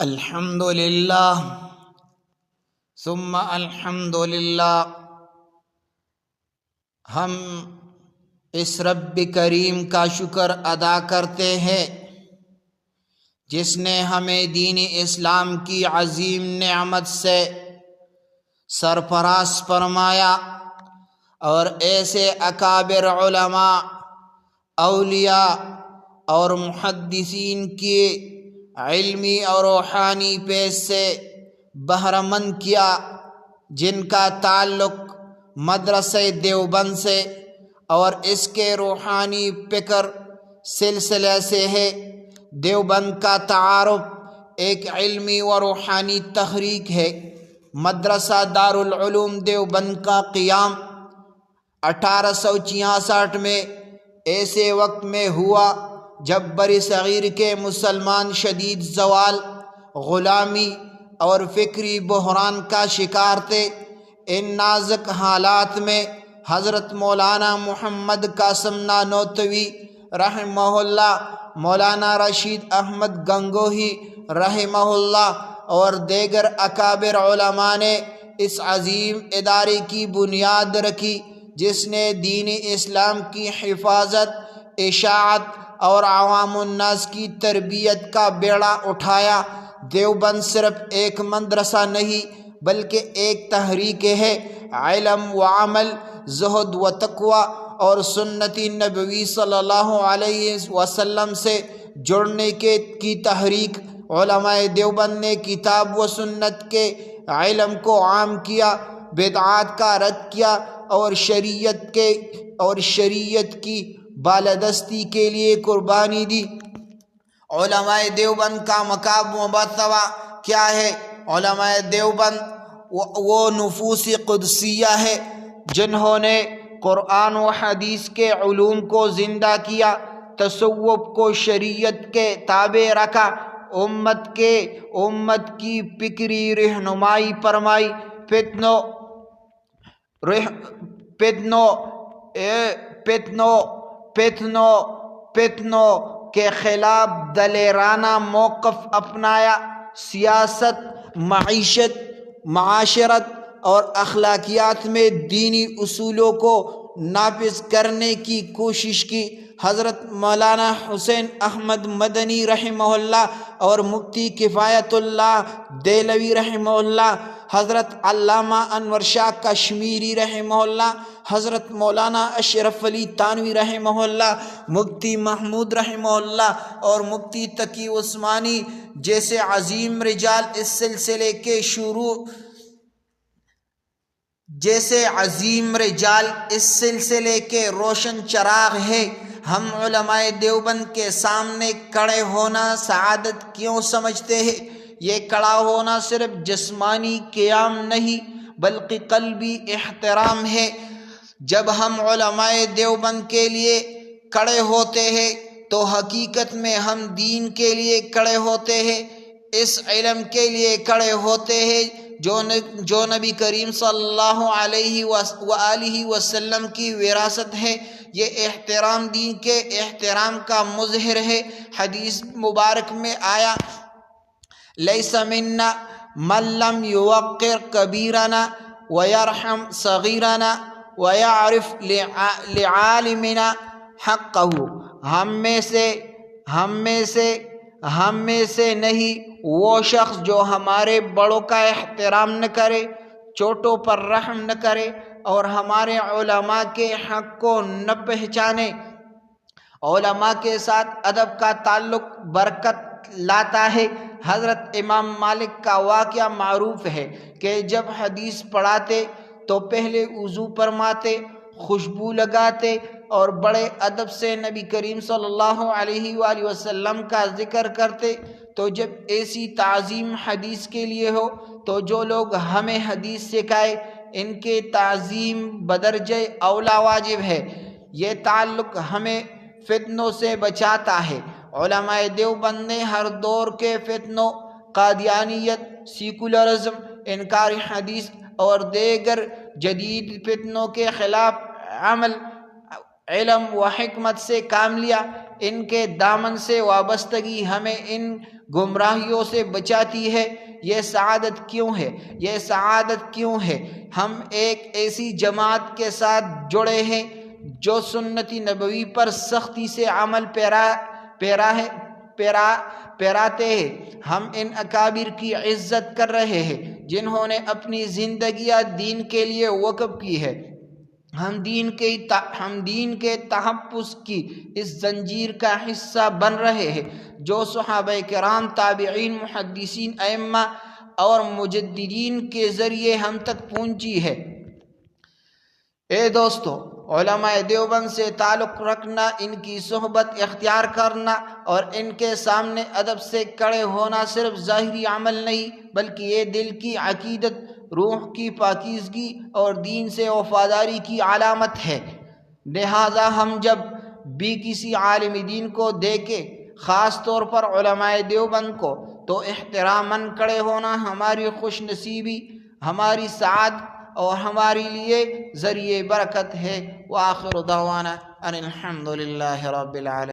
الحمد للہ ثم الحمد للہ۔ ہم اس رب کریم کا شکر ادا کرتے ہیں جس نے ہمیں دین اسلام کی عظیم نعمت سے سرفراز فرمایا اور ایسے اکابر علماء، اولیاء اور محدثین کی علمی اور روحانی پیش سے بہرہ مند کیا، جن کا تعلق مدرسہ دیوبند سے اور اس کے روحانی فکر سلسلے سے ہے۔ دیوبند کا تعارف ایک علمی و روحانی تحریک ہے۔ مدرسہ دارالعلوم دیوبند کا قیام 1866 میں ایسے وقت میں ہوا جب بر صغیر کے مسلمان شدید زوال، غلامی اور فکری بحران کا شکار تھے۔ ان نازک حالات میں حضرت مولانا محمد قاسم نانوتوی رحمہ اللہ، مولانا رشید احمد گنگوہی رحمہ اللہ اور دیگر اکابر علماء نے اس عظیم ادارے کی بنیاد رکھی جس نے دین اسلام کی حفاظت، اشاعت اور عوام الناس کی تربیت کا بیڑا اٹھایا۔ دیوبند صرف ایک مدرسہ نہیں بلکہ ایک تحریک ہے۔ علم و عمل، زہد و تقوی اور سنت نبوی صلی اللہ علیہ وسلم سے جڑنے کی تحریک۔ علماء دیوبند نے کتاب و سنت کے علم کو عام کیا، بدعات کا رد کیا اور شریعت کی بالادستی کے لیے قربانی دی۔ علماء دیوبند کا مقام و مرتبہ کیا ہے؟ علماء دیوبند وہ نفوس قدسیہ ہے جنہوں نے قرآن و حدیث کے علوم کو زندہ کیا، تصوف کو شریعت کے تابع رکھا، امت کی فکری رہنمائی فرمائی، فتنوں کے خلاف دلیرانہ موقف اپنایا، سیاست، معاشرت اور اخلاقیات میں دینی اصولوں کو نافذ کرنے کی کوشش کی۔ حضرت مولانا حسین احمد مدنی رحمہ اللہ اور مفتی کفایت اللہ دہلوی رحمہ اللہ، حضرت علامہ انور شاہ کشمیری رحمہ اللہ، حضرت مولانا اشرف علی تھانوی رحمہ اللہ، مفتی محمود رحمہ اللہ اور مفتی تقی عثمانی جیسے عظیم رجال اس سلسلے کے روشن چراغ ہیں۔ ہم علماء دیوبند کے سامنے کھڑے ہونا سعادت کیوں سمجھتے ہیں؟ یہ کھڑا ہونا صرف جسمانی قیام نہیں بلکہ قلبی احترام ہے۔ جب ہم علماء دیوبند کے لیے کھڑے ہوتے ہیں تو حقیقت میں ہم دین کے لیے کھڑے ہوتے ہیں، اس علم کے لیے کھڑے ہوتے ہیں جو نبی کریم صلی اللہ علیہ وآلہ وسلم کی وراثت ہے۔ یہ احترام دین کے احترام کا مظہر ہے۔ حدیث مبارک میں آیا، لیس منا من لم یوقر کبیرنا ویرحم صغیرنا ویعرف لعالمنا حقہ۔ ہم میں سے نہیں وہ شخص جو ہمارے بڑوں کا احترام نہ کرے، چھوٹوں پر رحم نہ کرے اور ہمارے علماء کے حق کو نہ پہچانے۔ علماء کے ساتھ ادب کا تعلق برکت لاتا ہے۔ حضرت امام مالک کا واقعہ معروف ہے کہ جب حدیث پڑھاتے تو پہلے وضو فرماتے، خوشبو لگاتے اور بڑے ادب سے نبی کریم صلی اللہ علیہ وآلہ وسلم کا ذکر کرتے۔ تو جب ایسی تعظیم حدیث کے لیے ہو تو جو لوگ ہمیں حدیث سکھائے ان کے تعظیم بدرجہ اولا واجب ہے۔ یہ تعلق ہمیں فتنوں سے بچاتا ہے۔ علماء دیوبند نے ہر دور کے فتنوں، قادیانیت، سیکولرزم، انکار حدیث اور دیگر جدید فتنوں کے خلاف علم و حکمت سے کام لیا۔ ان کے دامن سے وابستگی ہمیں ان گمراہیوں سے بچاتی ہے۔ یہ سعادت کیوں ہے؟ یہ سعادت کیوں ہے؟ ہم ایک ایسی جماعت کے ساتھ جڑے ہیں جو سنت نبوی پر سختی سے عمل پیراتے ہیں۔ ہم ان اکابر کی عزت کر رہے ہیں جنہوں نے اپنی زندگیاں دین کے لیے وقف کی ہے۔ ہم دین کے تحفظ کی اس زنجیر کا حصہ بن رہے ہیں جو صحابہ کرام، تابعین، محدثین، ائمہ اور مجددین کے ذریعے ہم تک پہنچی ہے۔ اے دوستو، علماء دیوبند سے تعلق رکھنا، ان کی صحبت اختیار کرنا اور ان کے سامنے ادب سے کھڑے ہونا صرف ظاہری عمل نہیں بلکہ یہ دل کی عقیدت، روح کی پاکیزگی اور دین سے وفاداری کی علامت ہے۔ لہٰذا ہم جب بھی کسی عالم دین کو دیکھیں، خاص طور پر علماء دیوبند کو، تو احتراماً کھڑے ہونا ہماری خوش نصیبی، ہماری سعادت اور ہمارے لیے ذریعہ برکت ہے۔ وآخر دعوانا ان الحمد للہ رب العالمین۔